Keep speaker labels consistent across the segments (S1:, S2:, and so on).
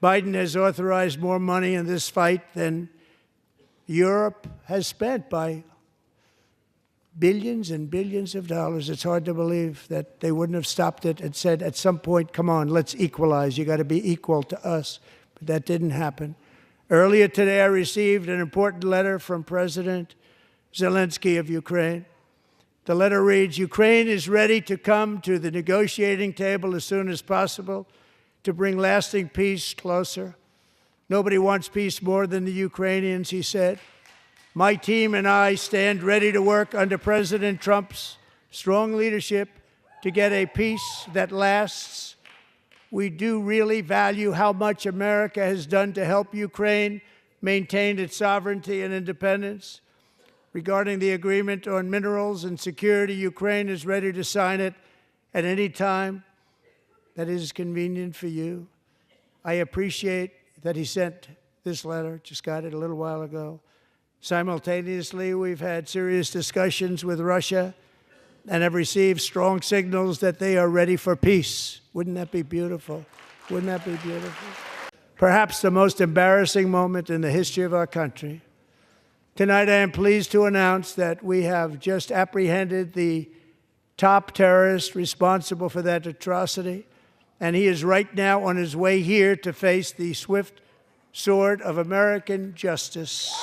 S1: Biden has authorized more money in this fight than Europe has spent by billions and billions of dollars. It's hard to believe that they wouldn't have stopped it and said at some point, come on, let's equalize. You got to be equal to us. But that didn't happen. Earlier today, I received an important letter from President Zelenskyy of Ukraine. The letter reads, Ukraine is ready to come to the negotiating table as soon as possible to bring lasting peace closer. Nobody wants peace more than the Ukrainians, he said. My team and I stand ready to work under President Trump's strong leadership to get a peace that lasts. We do really value how much America has done to help Ukraine maintain its sovereignty and independence. Regarding the agreement on minerals and security, Ukraine is ready to sign it at any time that is convenient for you. I appreciate that he sent this letter, just got it a little while ago. Simultaneously, we've had serious discussions with Russia and have received strong signals that they are ready for peace. Wouldn't that be beautiful? Wouldn't that be beautiful? Perhaps the most embarrassing moment in the history of our country. Tonight, I am pleased to announce that we have just apprehended the top terrorist responsible for that atrocity, and he is right now on his way here to face the swift sword of American justice.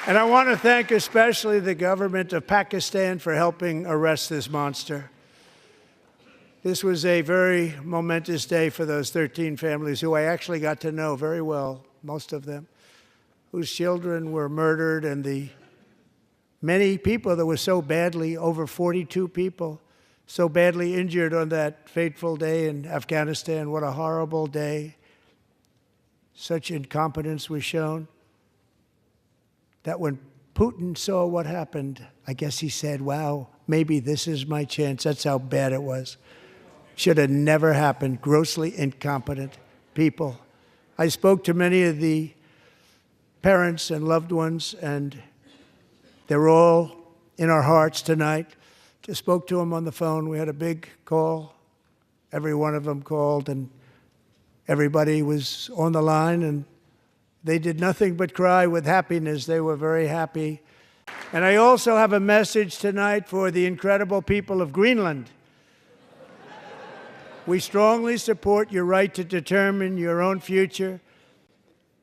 S1: And I want to thank especially the government of Pakistan for helping arrest this monster. This was a very momentous day for those 13 families who I actually got to know very well, most of them, whose children were murdered, and the many people that were so badly, over 42 people, so badly injured on that fateful day in Afghanistan. What a horrible day. Such incompetence was shown. That when Putin saw what happened, I guess he said, wow, maybe this is my chance. That's how bad it was. Should have never happened. Grossly incompetent people. I spoke to many of the parents and loved ones, and they're all in our hearts tonight. Just spoke to them on the phone. We had a big call. Every one of them called, and everybody was on the line, and they did nothing but cry with happiness. They were very happy. And I also have a message tonight for the incredible people of Greenland. We strongly support your right to determine your own future.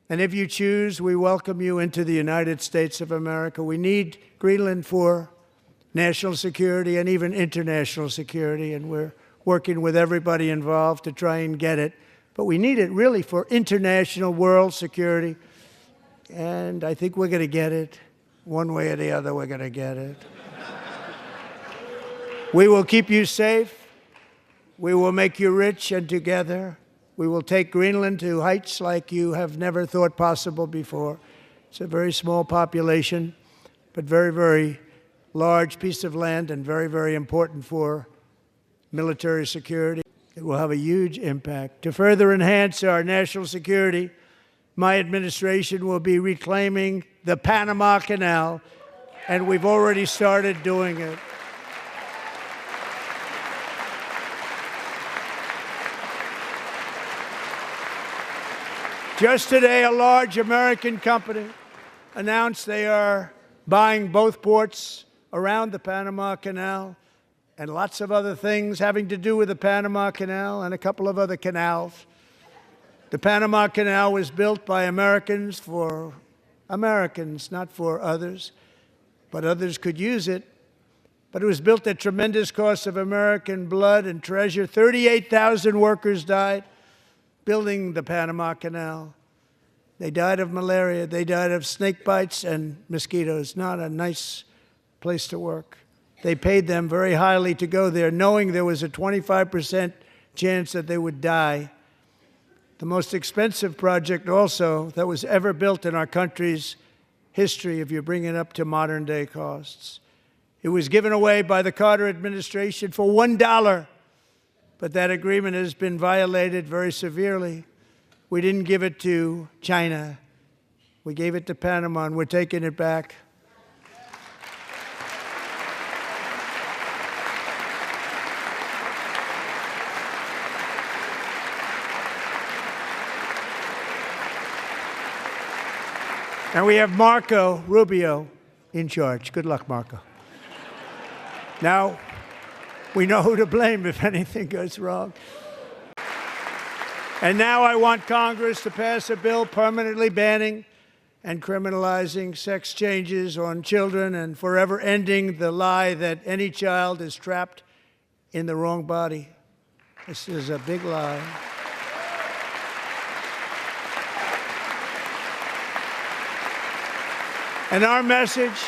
S1: And if you choose, we welcome you into the United States of America. We need Greenland for national security and even international security, and we're working with everybody involved to try and get it. But we need it really for international world security. And I think we're going to get it. One way or the other, we're going to get it. We will keep you safe. We will make you rich, and together we will take Greenland to heights like you have never thought possible before. It's a very small population, but very, very large piece of land, and very, very important for military security. It will have a huge impact. To further enhance our national security, my administration will be reclaiming the Panama Canal, and we've already started doing it. Just today, a large American company announced they are buying both ports around the Panama Canal, and lots of other things having to do with the Panama Canal and a couple of other canals. The Panama Canal was built by Americans for Americans, not for others, but others could use it. But it was built at tremendous cost of American blood and treasure. 38,000 workers died building the Panama Canal. They died of malaria. They died of snake bites and mosquitoes. Not a nice place to work. They paid them very highly to go there, knowing there was a 25% chance that they would die. The most expensive project also that was ever built in our country's history, if you bring it up to modern day costs. It was given away by the Carter administration for $1, but that agreement has been violated very severely. We didn't give it to China. We gave it to Panama, and we're taking it back. And we have Marco Rubio in charge. Good luck, Marco. Now, we know who to blame if anything goes wrong. And now I want Congress to pass a bill permanently banning and criminalizing sex changes on children and forever ending the lie that any child is trapped in the wrong body. This is a big lie. And our message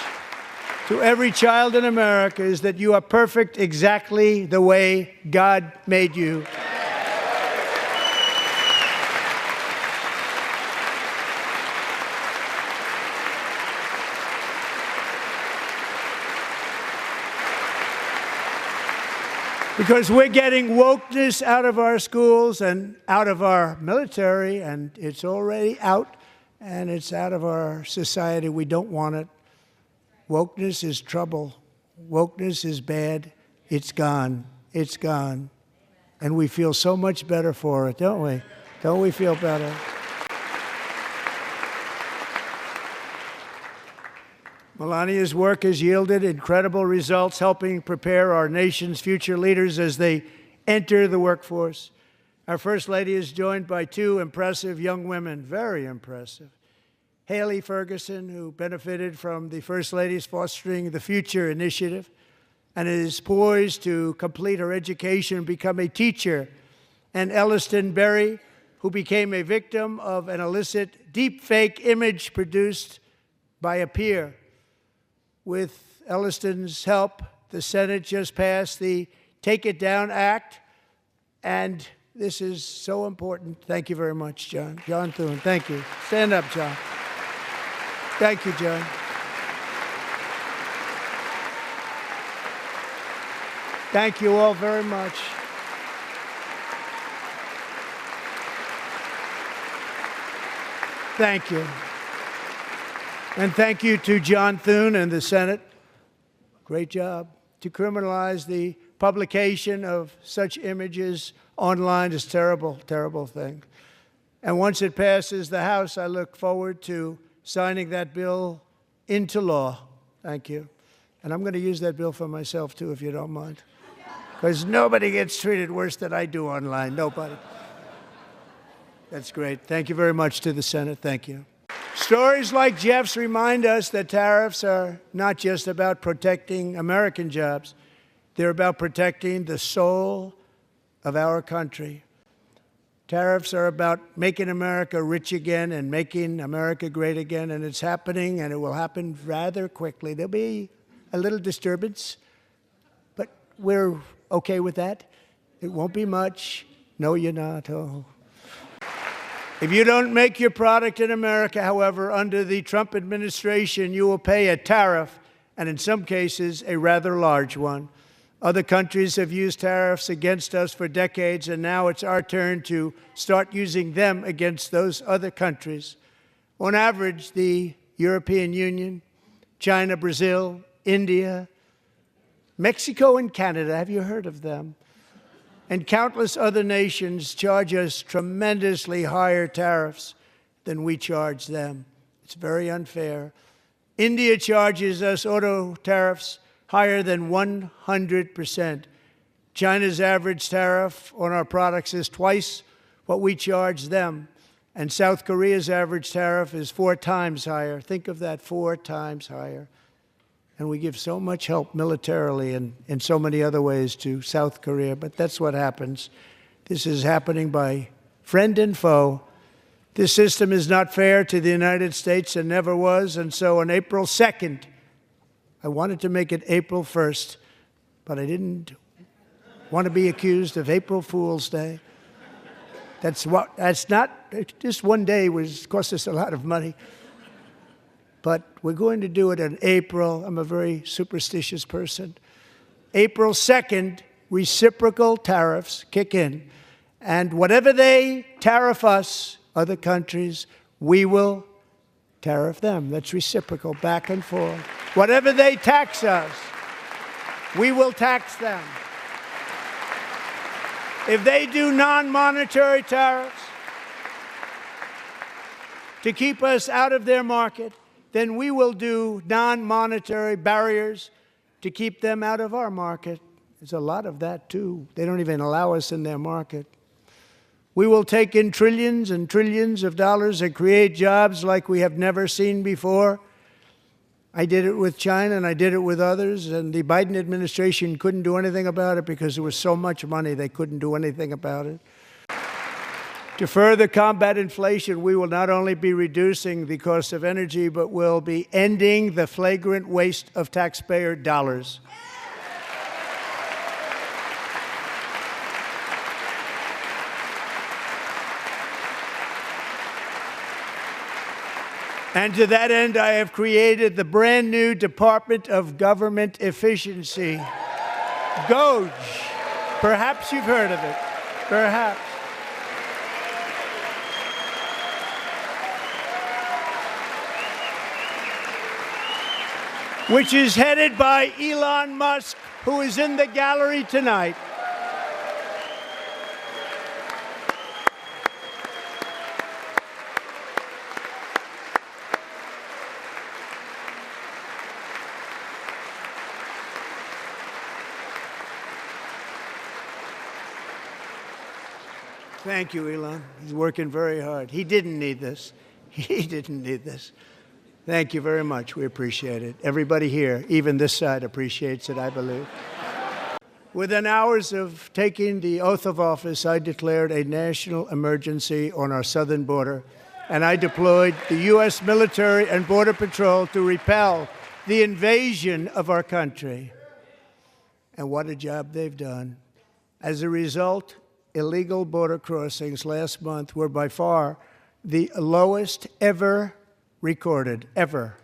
S1: to every child in America is that you are perfect exactly the way God made you. Because we're getting wokeness out of our schools and out of our military, and it's already out. And it's out of our society. We don't want it. Wokeness is trouble. Wokeness is bad. It's gone. It's gone. And we feel so much better for it, don't we? Don't we feel better? Melania's work has yielded incredible results, helping prepare our nation's future leaders as they enter the workforce. Our First Lady is joined by two impressive young women, very impressive. Haley Ferguson, who benefited from the First Lady's Fostering the Future initiative and is poised to complete her education and become a teacher. And Elliston Berry, who became a victim of an illicit deepfake image produced by a peer. With Elliston's help, the Senate just passed the Take It Down Act, and this is so important. Thank you very much, John. John Thune, thank you. Stand up, John. Thank you, John. Thank you all very much. Thank you. And thank you to John Thune and the Senate. Great job. To criminalize the publication of such images online is a terrible, terrible thing. And once it passes the House, I look forward to signing that bill into law. Thank you. And I'm going to use that bill for myself, too, if you don't mind. Because nobody gets treated worse than I do online. Nobody. That's great. Thank you very much to the Senate. Thank you. Stories like Jeff's remind us that tariffs are not just about protecting American jobs. They're about protecting the soul of our country. Tariffs are about making America rich again and making America great again, and it's happening, and it will happen rather quickly. There'll be a little disturbance, but we're okay with that. It won't be much. No, you're not. Oh. If you don't make your product in America, however, under the Trump administration, you will pay a tariff, and in some cases, a rather large one. Other countries have used tariffs against us for decades, and now it's our turn to start using them against those other countries. On average, the European Union, China, Brazil, India, Mexico, and Canada, have you heard of them? And countless other nations charge us tremendously higher tariffs than we charge them. It's very unfair. India charges us auto tariffs higher than 100%. China's average tariff on our products is twice what we charge them. And South Korea's average tariff is 4 times higher. Think of that, 4 times higher. And we give so much help militarily and in so many other ways to South Korea. But that's what happens. This is happening by friend and foe. This system is not fair to the United States and never was. And so on April 2nd, I wanted to make it April 1st, but I didn't want to be accused of April Fool's Day. That's not, just one day cost us a lot of money. but we're going to do it in April. I'm a very superstitious person. April 2nd, reciprocal tariffs kick in. And whatever they tariff us, other countries, we will tariff them. That's reciprocal, back and forth. Whatever they tax us, we will tax them. If they do non-monetary tariffs to keep us out of their market, then we will do non-monetary barriers to keep them out of our market. There's a lot of that, too. They don't even allow us in their market. We will take in trillions and trillions of dollars and create jobs like we have never seen before. I did it with China and I did it with others, and the Biden administration couldn't do anything about it because there was so much money they couldn't do anything about it. To further combat inflation, we will not only be reducing the cost of energy, but we'll be ending the flagrant waste of taxpayer dollars. And to that end, I have created the brand new Department of Government Efficiency, DOGE. Perhaps you've heard of it. Perhaps. Which is headed by Elon Musk, who is in the gallery tonight. Thank you, Elon. He's working very hard. He didn't need this. He didn't need this. Thank you very much. We appreciate it. Everybody here, even this side, appreciates it, I believe. Within hours of taking the oath of office, I declared a national emergency on our southern border, and I deployed the U.S. military and Border Patrol to repel the invasion of our country. And what a job they've done. As a result, illegal border crossings last month were by far the lowest ever recorded, ever.